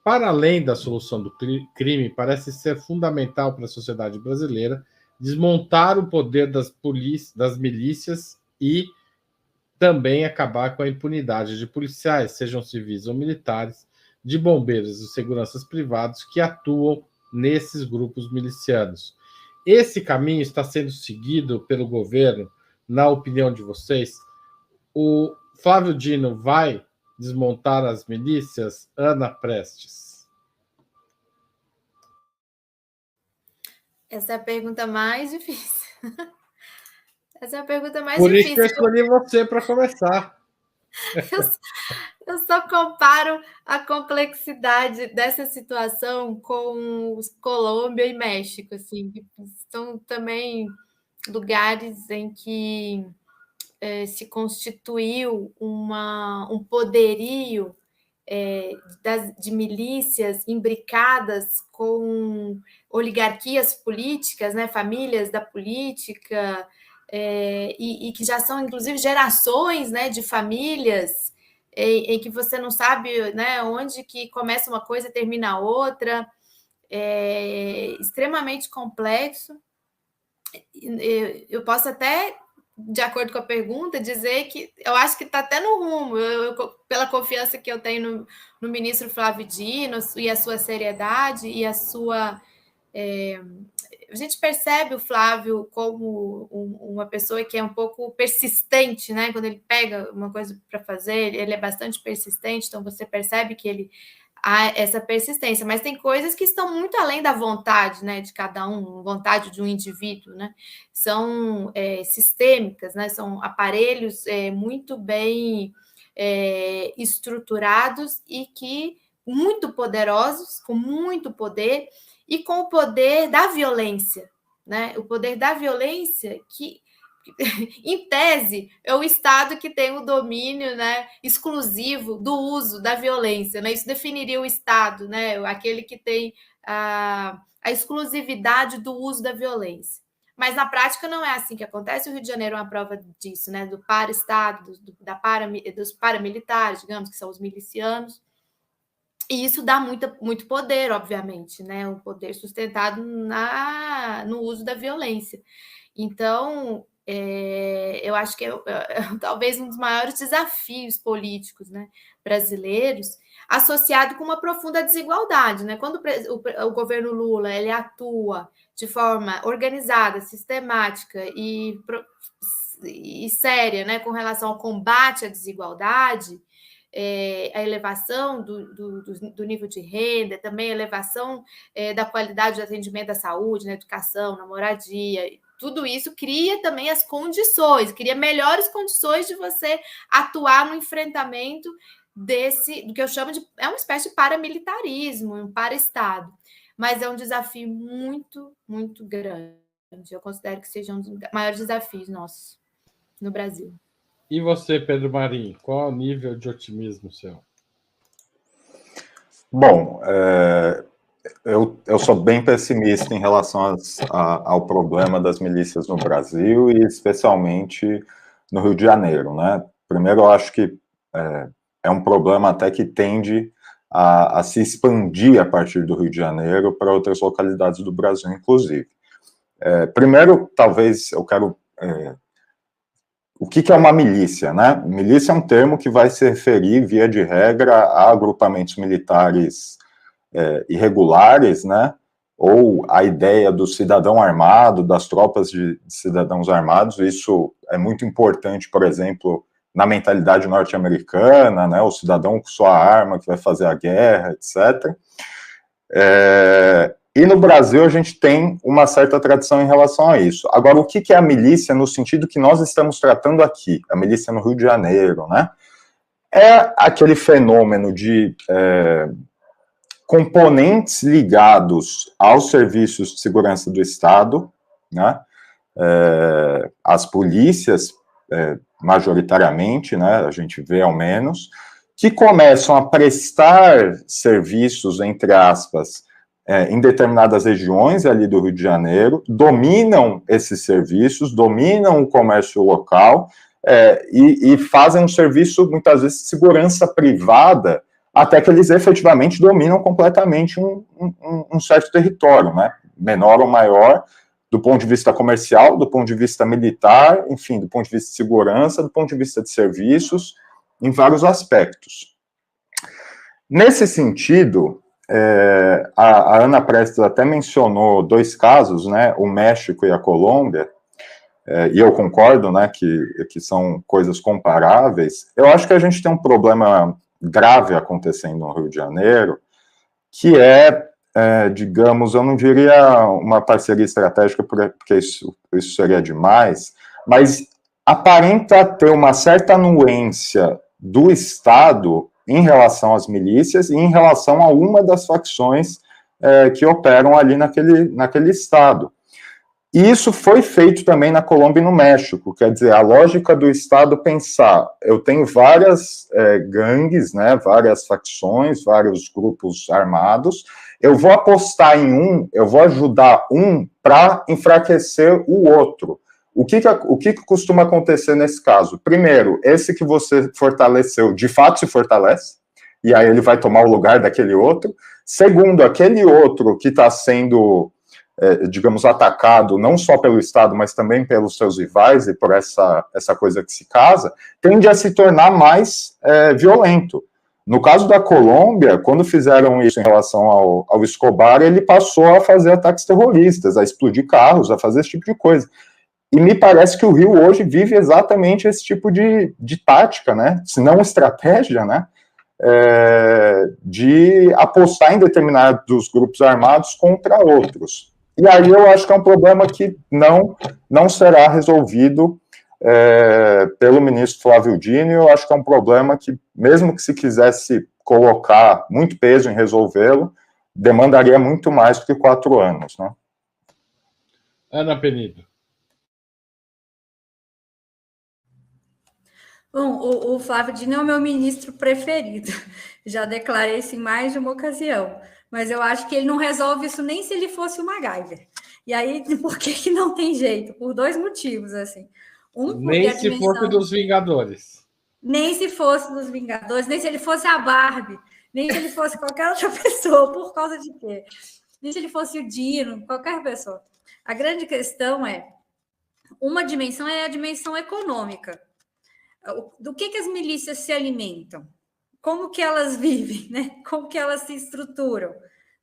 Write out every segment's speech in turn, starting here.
Para além da solução do crime, parece ser fundamental para a sociedade brasileira desmontar o poder das milícias e também acabar com a impunidade de policiais, sejam civis ou militares, de bombeiros e seguranças privados que atuam nesses grupos milicianos. Esse caminho está sendo seguido pelo governo, na opinião de vocês? O Flávio Dino vai desmontar as milícias? Ana Prestes. Essa é a pergunta mais difícil. Essa é a pergunta mais Por difícil. Por isso que eu escolhi você para começar. Eu só comparo a complexidade dessa situação com Colômbia e México, assim, que são também lugares em que se constituiu um poderio de milícias imbricadas com oligarquias políticas, né, famílias da política, e que já são, inclusive, gerações, né, de famílias em que você não sabe, né, onde que começa uma coisa e termina a outra. É extremamente complexo. Eu posso até, de acordo com a pergunta, dizer que eu acho que está até no rumo, pela confiança que eu tenho no ministro Flávio Dino e a sua seriedade e a sua... a gente percebe o Flávio como uma pessoa que é um pouco persistente, né? Quando ele pega uma coisa para fazer, ele é bastante persistente, então você percebe que ele há essa persistência, mas tem coisas que estão muito além da vontade, né, de cada um, vontade de um indivíduo, né? São sistêmicas, né? São aparelhos muito bem estruturados e que muito poderosos, com muito poder, e com o poder da violência, né? O poder da violência que, em tese, é o Estado que tem o domínio, né, exclusivo do uso da violência, né? Isso definiria o Estado, né? Aquele que tem a exclusividade do uso da violência. Mas na prática não é assim que acontece. O Rio de Janeiro é uma prova disso, né? Do para-Estado, dos paramilitares, digamos, que são os milicianos. E isso dá muito poder, obviamente, né? Um poder sustentado no uso da violência. Então, eu acho que talvez um dos maiores desafios políticos, né, brasileiros, associado com uma profunda desigualdade, né? Quando o governo Lula ele atua de forma organizada, sistemática e séria, né, com relação ao combate à desigualdade, a elevação do nível de renda, também a elevação da qualidade de atendimento à saúde, na educação, na moradia, tudo isso cria também as condições, cria melhores condições de você atuar no enfrentamento do que eu chamo de... É uma espécie de paramilitarismo, um para-Estado, mas é um desafio muito, muito grande. Eu considero que seja um dos maiores desafios nossos no Brasil. E você, Pedro Marinho, qual o nível de otimismo seu? Bom, eu sou bem pessimista em relação ao problema das milícias no Brasil e especialmente no Rio de Janeiro, né? Primeiro, eu acho que é um problema até que tende a se expandir a partir do Rio de Janeiro para outras localidades do Brasil, inclusive. Primeiro, talvez eu quero... O que é uma milícia, né? Milícia é um termo que vai se referir, via de regra, a agrupamentos militares irregulares, né? Ou a ideia do cidadão armado, das tropas de cidadãos armados. Isso é muito importante, por exemplo, na mentalidade norte-americana, né? O cidadão com sua arma que vai fazer a guerra, etc. E no Brasil a gente tem uma certa tradição em relação a isso. Agora, o que é a milícia no sentido que nós estamos tratando aqui? A milícia no Rio de Janeiro, né? É aquele fenômeno de componentes ligados aos serviços de segurança do Estado, né? As polícias, majoritariamente, né? A gente vê ao menos, que começam a prestar serviços, entre aspas, em determinadas regiões ali do Rio de Janeiro, dominam esses serviços, dominam o comércio local e fazem um serviço, muitas vezes, de segurança privada até que eles efetivamente dominam completamente um certo território, né? Menor ou maior, do ponto de vista comercial, do ponto de vista militar, enfim, do ponto de vista de segurança, do ponto de vista de serviços, em vários aspectos. Nesse sentido, a Ana Prestes até mencionou 2 casos, né, o México e a Colômbia, e eu concordo, né, que são coisas comparáveis. Eu acho que a gente tem um problema grave acontecendo no Rio de Janeiro, que digamos, eu não diria uma parceria estratégica, porque isso seria demais, mas aparenta ter uma certa anuência do Estado em relação às milícias e em relação a uma das facções que operam ali naquele Estado. E isso foi feito também na Colômbia e no México, quer dizer, a lógica do Estado pensar, eu tenho várias gangues, né, várias facções, vários grupos armados, eu vou apostar em eu vou ajudar para enfraquecer o outro. O que costuma acontecer nesse caso? Primeiro, esse que você fortaleceu, de fato se fortalece, e aí ele vai tomar o lugar daquele outro. Segundo, aquele outro que está sendo digamos, atacado não só pelo Estado, mas também pelos seus rivais e por essa coisa que se casa, tende a se tornar mais violento. No caso da Colômbia, quando fizeram isso em relação ao Escobar, ele passou a fazer ataques terroristas, a explodir carros, a fazer esse tipo de coisa. E me parece que o Rio hoje vive exatamente esse tipo de tática, né? Se não estratégia, né? De apostar em determinados grupos armados contra outros. E aí eu acho que é um problema que não será resolvido pelo ministro Flávio Dino. Eu acho que é um problema que, mesmo que se quisesse colocar muito peso em resolvê-lo, demandaria muito mais do que 4 anos, né? Ana Penido. Bom, o Flávio Dino é o meu ministro preferido. Já declarei isso em mais de uma ocasião. Mas eu acho que ele não resolve isso nem se ele fosse o MacGyver. E aí, por que não tem jeito? Por 2 motivos, assim. Nem se fosse dos Vingadores. Nem se fosse dos Vingadores, nem se ele fosse a Barbie, nem se ele fosse qualquer outra pessoa. Por causa de quê? Nem se ele fosse o Dino, qualquer pessoa. A grande questão uma dimensão é a dimensão econômica. Do que as milícias se alimentam? Como que elas vivem, né? Como que elas se estruturam?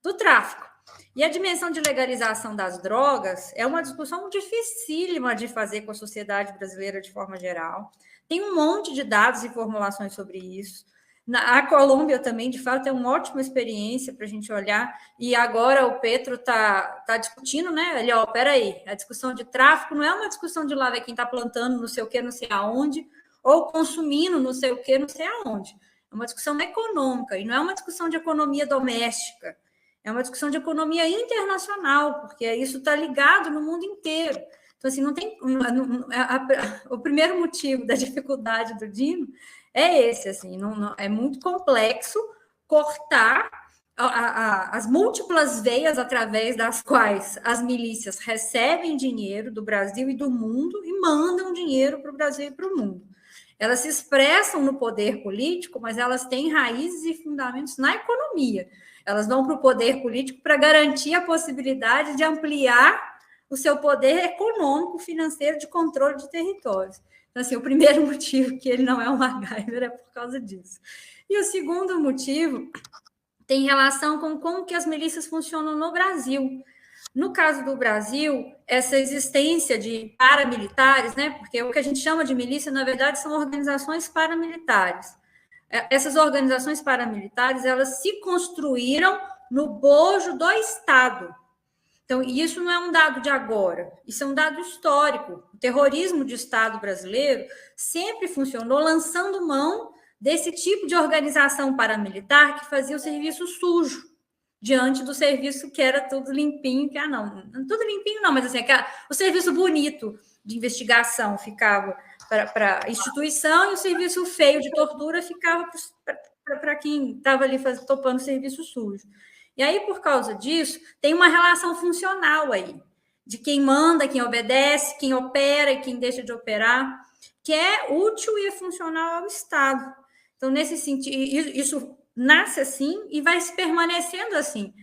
Do tráfico. E a dimensão de legalização das drogas é uma discussão dificílima de fazer com a sociedade brasileira de forma geral. Tem um monte de dados e formulações sobre isso. A Colômbia também, de fato, é uma ótima experiência para a gente olhar. E agora o Petro está discutindo, né? Ele, peraí, a discussão de tráfico não é uma discussão de lá ver quem está plantando não sei o que, não sei aonde, ou consumindo não sei o que, não sei aonde. É uma discussão econômica, e não é uma discussão de economia doméstica, é uma discussão de economia internacional, porque isso está ligado no mundo inteiro. Então, assim, não tem. O primeiro motivo da dificuldade do Dino é esse, assim, é muito complexo cortar as múltiplas veias através das quais as milícias recebem dinheiro do Brasil e do mundo e mandam dinheiro para o Brasil e para o mundo. Elas se expressam no poder político, mas elas têm raízes e fundamentos na economia. Elas vão para o poder político para garantir a possibilidade de ampliar o seu poder econômico, financeiro, de controle de territórios. Então, assim, o primeiro motivo que ele não é um MacGyver é por causa disso. E o segundo motivo tem relação com como que as milícias funcionam no Brasil. No caso do Brasil, essa existência de paramilitares, né, porque o que a gente chama de milícia, na verdade, são organizações paramilitares. Essas organizações paramilitares, elas se construíram no bojo do Estado. Então, isso não é um dado de agora, isso é um dado histórico. O terrorismo de Estado brasileiro sempre funcionou lançando mão desse tipo de organização paramilitar que fazia o serviço sujo, diante do serviço que era tudo limpinho, tudo limpinho não, mas assim, o serviço bonito de investigação ficava para a instituição e o serviço feio de tortura ficava para quem estava ali topando serviço sujo. E aí, por causa disso, tem uma relação funcional aí, de quem manda, quem obedece, quem opera e quem deixa de operar, que é útil e é funcional ao Estado. Então, nesse sentido, isso nasce assim e vai se permanecendo assim.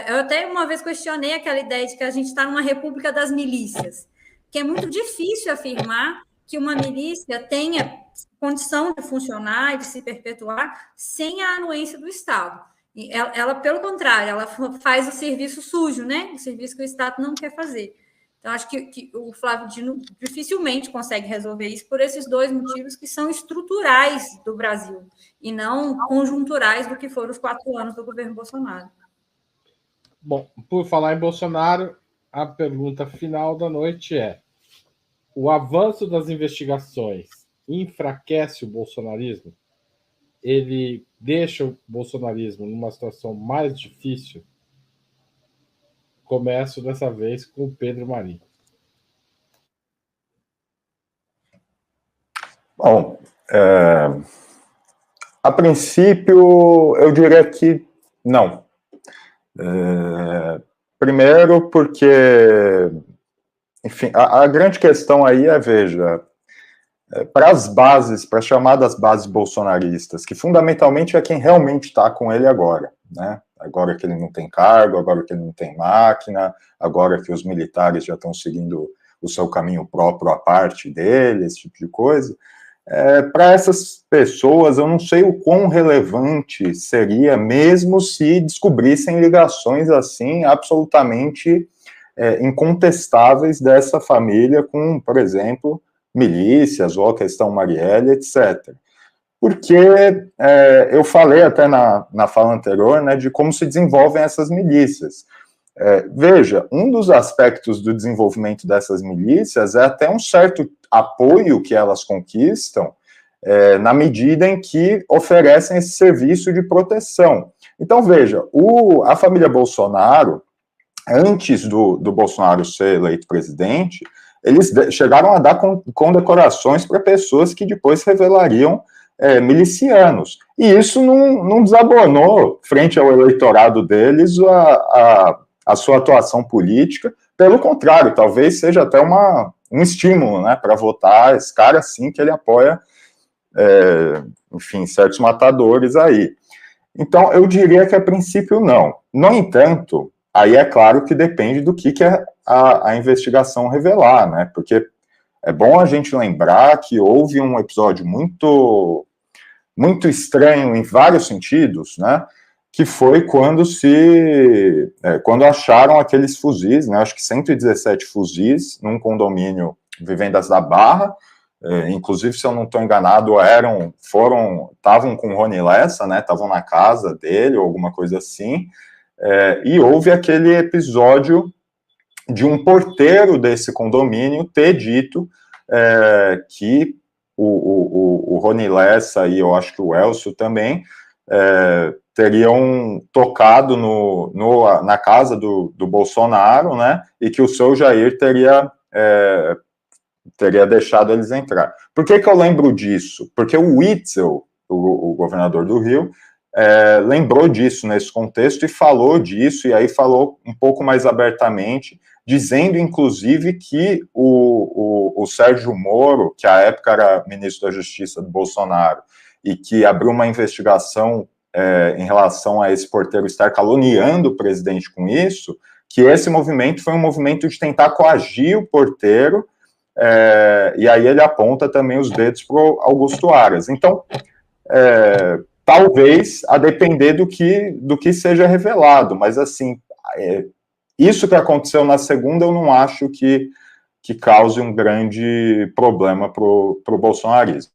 Eu até uma vez questionei aquela ideia de que a gente está numa república das milícias, que é muito difícil afirmar que uma milícia tenha condição de funcionar e de se perpetuar sem a anuência do Estado. E ela, pelo contrário, ela faz o serviço sujo, né? O serviço que o Estado não quer fazer. Então, acho que o Flávio Dino dificilmente consegue resolver isso por esses dois motivos que são estruturais do Brasil e não conjunturais do que foram os 4 anos do governo Bolsonaro. Bom, por falar em Bolsonaro, a pergunta final da noite é: o avanço das investigações enfraquece o bolsonarismo? Ele deixa o bolsonarismo numa situação mais difícil? Começo dessa vez com o Pedro Marinho. Bom, a princípio, eu diria que não. Primeiro porque, enfim, a grande questão aí é, veja, para as bases, para as chamadas bases bolsonaristas, que fundamentalmente é quem realmente está com ele agora, né? Agora que ele não tem cargo, agora que ele não tem máquina, agora que os militares já estão seguindo o seu caminho próprio à parte dele, esse tipo de coisa. Para essas pessoas, eu não sei o quão relevante seria, mesmo se descobrissem ligações assim absolutamente incontestáveis dessa família com, por exemplo, milícias ou a questão Marielle, etc. Porque eu falei até na fala anterior, né, de como se desenvolvem essas milícias. Veja, um dos aspectos do desenvolvimento dessas milícias é até um certo apoio que elas conquistam na medida em que oferecem esse serviço de proteção. Então, veja, a família Bolsonaro, antes do Bolsonaro ser eleito presidente, eles chegaram a dar condecorações para pessoas que depois revelariam milicianos. E isso não desabonou, frente ao eleitorado deles, a sua atuação política. Pelo contrário, talvez seja até um estímulo, né, para votar esse cara, sim, que ele apoia, enfim, certos matadores aí. Então, eu diria que a princípio não. No entanto, aí é claro que depende do que a investigação revelar, né? Porque é bom a gente lembrar que houve um episódio muito, muito estranho em vários sentidos, né? Que foi quando acharam aqueles fuzis, né? Acho que 117 fuzis num condomínio Vivendas da Barra. Inclusive, se eu não estou enganado, estavam com o Rony Lessa, né? Estavam na casa dele ou alguma coisa assim. E houve aquele episódio de um porteiro desse condomínio ter dito que o Rony Lessa e eu acho que o Elcio também teriam tocado na casa do Bolsonaro, né, e que o seu Jair teria deixado eles entrar. Por que eu lembro disso? Porque o Witzel, o governador do Rio, lembrou disso nesse contexto e falou disso, e aí falou um pouco mais abertamente, dizendo, inclusive, que o Sérgio Moro, que à época era ministro da Justiça do Bolsonaro, e que abriu uma investigação em relação a esse porteiro estar caluniando o presidente com isso, que esse movimento foi um movimento de tentar coagir o porteiro, e aí ele aponta também os dedos para o Augusto Aras. Então, talvez, a depender do que seja revelado, mas assim, isso que aconteceu na segunda, eu não acho que cause um grande problema para o bolsonarismo.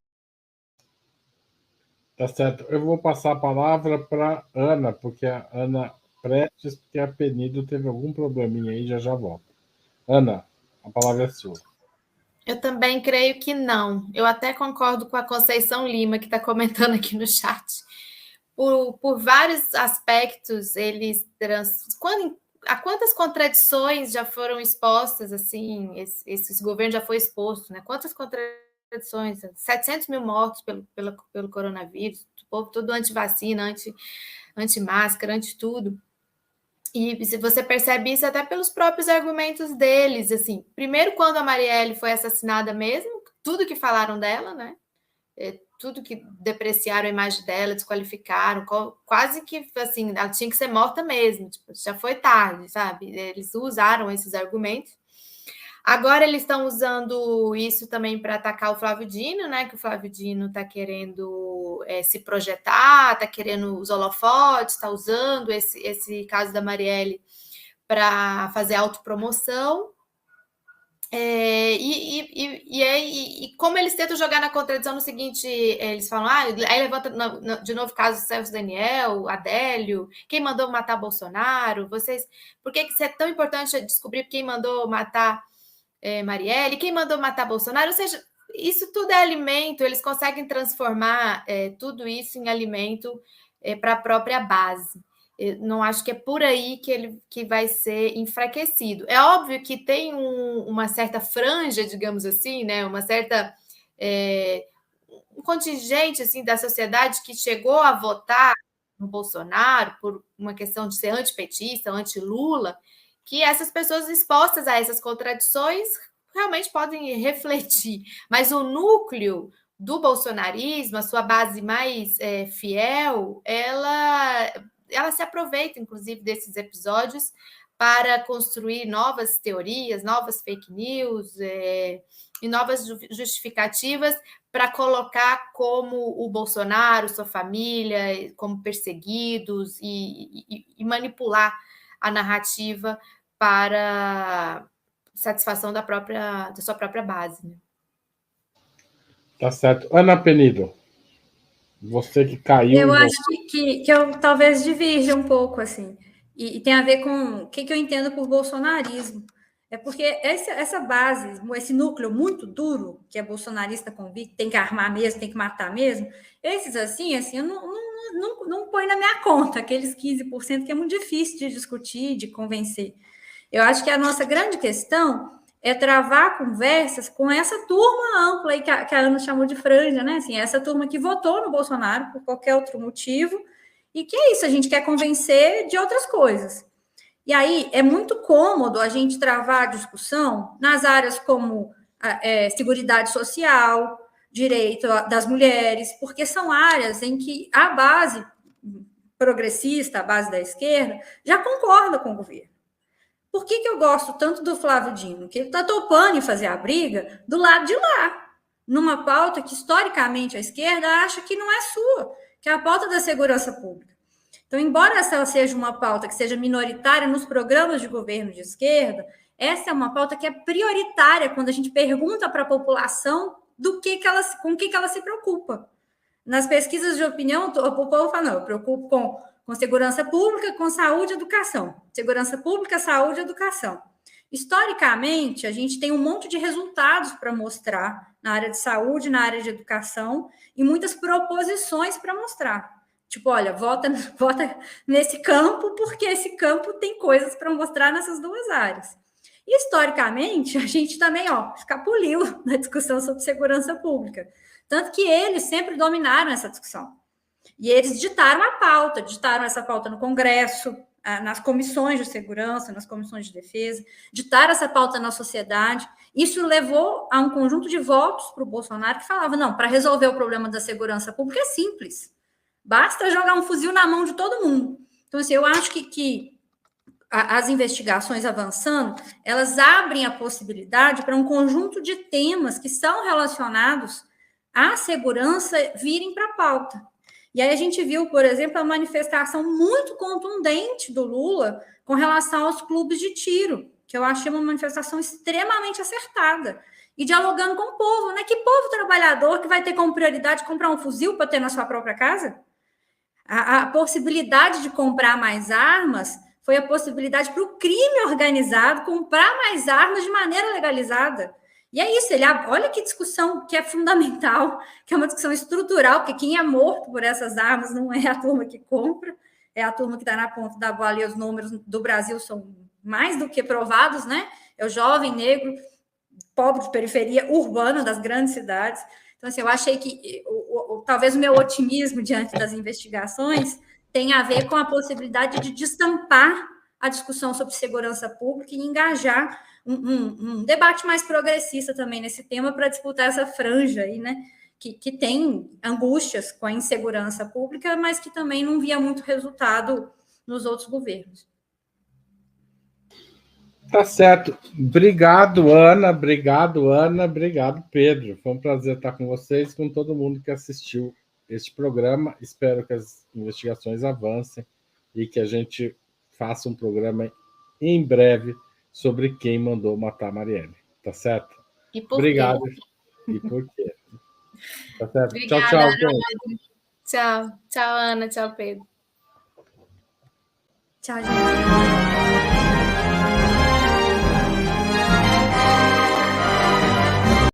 Tá certo. Eu vou passar a palavra para Ana, porque a Ana Prestes, porque a Penido teve algum probleminha aí, já volta. Ana, a palavra é sua. Eu também creio que não. Eu até concordo com a Conceição Lima, que está comentando aqui no chat. Por vários aspectos, quantas contradições já foram expostas, assim, esse governo já foi exposto, né? Quantas contradições? 700 mil mortos pelo coronavírus, o povo todo anti-vacina, anti-máscara, anti-tudo. E se você percebe isso até pelos próprios argumentos deles, assim, primeiro quando a Marielle foi assassinada mesmo, tudo que falaram dela, né? tudo que depreciaram a imagem dela, desqualificaram, quase que assim, ela tinha que ser morta mesmo, tipo, já foi tarde, sabe? Eles usaram esses argumentos. Agora eles estão usando isso também para atacar o Flávio Dino, né? Que o Flávio Dino está querendo se projetar, está querendo os holofotes, está usando esse caso da Marielle para fazer autopromoção. E como eles tentam jogar na contradição no seguinte, eles falam, aí levanta de novo o caso do Celso Daniel, Adélio, quem mandou matar Bolsonaro, por que isso é tão importante descobrir quem mandou matar Marielle, quem mandou matar Bolsonaro? Ou seja, isso tudo é alimento, eles conseguem transformar tudo isso em alimento para a própria base. Eu não acho que é por aí que vai ser enfraquecido. É óbvio que tem uma certa franja, digamos assim, né? Uma certa um contingente assim da sociedade que chegou a votar no Bolsonaro por uma questão de ser antipetista, anti-Lula, que essas pessoas expostas a essas contradições realmente podem refletir. Mas o núcleo do bolsonarismo, a sua base mais fiel, ela se aproveita, inclusive, desses episódios para construir novas teorias, novas fake news e novas justificativas para colocar como o Bolsonaro, sua família, como perseguidos e manipular a narrativa para satisfação da sua própria base. Né? Tá certo. Ana Penido, você que caiu... Eu acho que eu talvez divirja um pouco, assim, e tem a ver com o que eu entendo por bolsonarismo. É porque essa base, esse núcleo muito duro, que é bolsonarista convicto, tem que armar mesmo, tem que matar mesmo, esses assim eu não põe na minha conta, aqueles 15% que é muito difícil de discutir, de convencer. Eu acho que a nossa grande questão é travar conversas com essa turma ampla aí que a Ana chamou de franja, né? Assim, essa turma que votou no Bolsonaro por qualquer outro motivo, e que é isso, a gente quer convencer de outras coisas. E aí é muito cômodo a gente travar a discussão nas áreas como seguridade social, direito das mulheres, porque são áreas em que a base progressista, a base da esquerda, já concorda com o governo. Por que eu gosto tanto do Flávio Dino? Que ele está topando em fazer a briga do lado de lá, numa pauta que, historicamente, a esquerda acha que não é sua, que é a pauta da segurança pública. Então, embora essa seja uma pauta que seja minoritária nos programas de governo de esquerda, essa é uma pauta que é prioritária quando a gente pergunta para a população com o que ela se preocupa. Nas pesquisas de opinião, o povo fala, não, eu preocupo com segurança pública, com saúde e educação. Segurança pública, saúde e educação. Historicamente, a gente tem um monte de resultados para mostrar na área de saúde, na área de educação, e muitas proposições para mostrar. Tipo, olha, vota nesse campo, porque esse campo tem coisas para mostrar nessas duas áreas. E, historicamente, a gente também escapuliu na discussão sobre segurança pública. Tanto que eles sempre dominaram essa discussão. E eles ditaram essa pauta no Congresso, nas comissões de segurança, nas comissões de defesa, ditaram essa pauta na sociedade. Isso levou a um conjunto de votos para o Bolsonaro que falava, não, para resolver o problema da segurança pública é simples. Basta jogar um fuzil na mão de todo mundo. Então, assim, eu acho que as investigações avançando, elas abrem a possibilidade para um conjunto de temas que são relacionados à segurança virem para a pauta. E aí a gente viu, por exemplo, a manifestação muito contundente do Lula com relação aos clubes de tiro, que eu achei uma manifestação extremamente acertada. E dialogando com o povo, né? Que povo trabalhador que vai ter como prioridade comprar um fuzil para ter na sua própria casa? A possibilidade de comprar mais armas foi a possibilidade para o crime organizado comprar mais armas de maneira legalizada. E é isso, olha que discussão que é fundamental, que é uma discussão estrutural, porque quem é morto por essas armas não é a turma que compra, é a turma que está na ponta da bola, e os números do Brasil são mais do que provados, né? É o jovem negro, pobre de periferia urbana das grandes cidades. Então, assim, eu achei que talvez o meu otimismo diante das investigações tenha a ver com a possibilidade de destampar a discussão sobre segurança pública e engajar um debate mais progressista também nesse tema para disputar essa franja aí, né? que tem angústias com a insegurança pública, mas que também não via muito resultado nos outros governos. Tá certo. Obrigado, Ana. Obrigado, Ana. Obrigado, Pedro. Foi um prazer estar com vocês, com todo mundo que assistiu este programa. Espero que as investigações avancem e que a gente faça um programa em breve sobre quem mandou matar a Marielle. Tá certo? E por Obrigado. quê? E por quê? Tá certo? Obrigada, tchau, gente. Tchau. Tchau, Ana. Tchau, Pedro. Tchau, gente.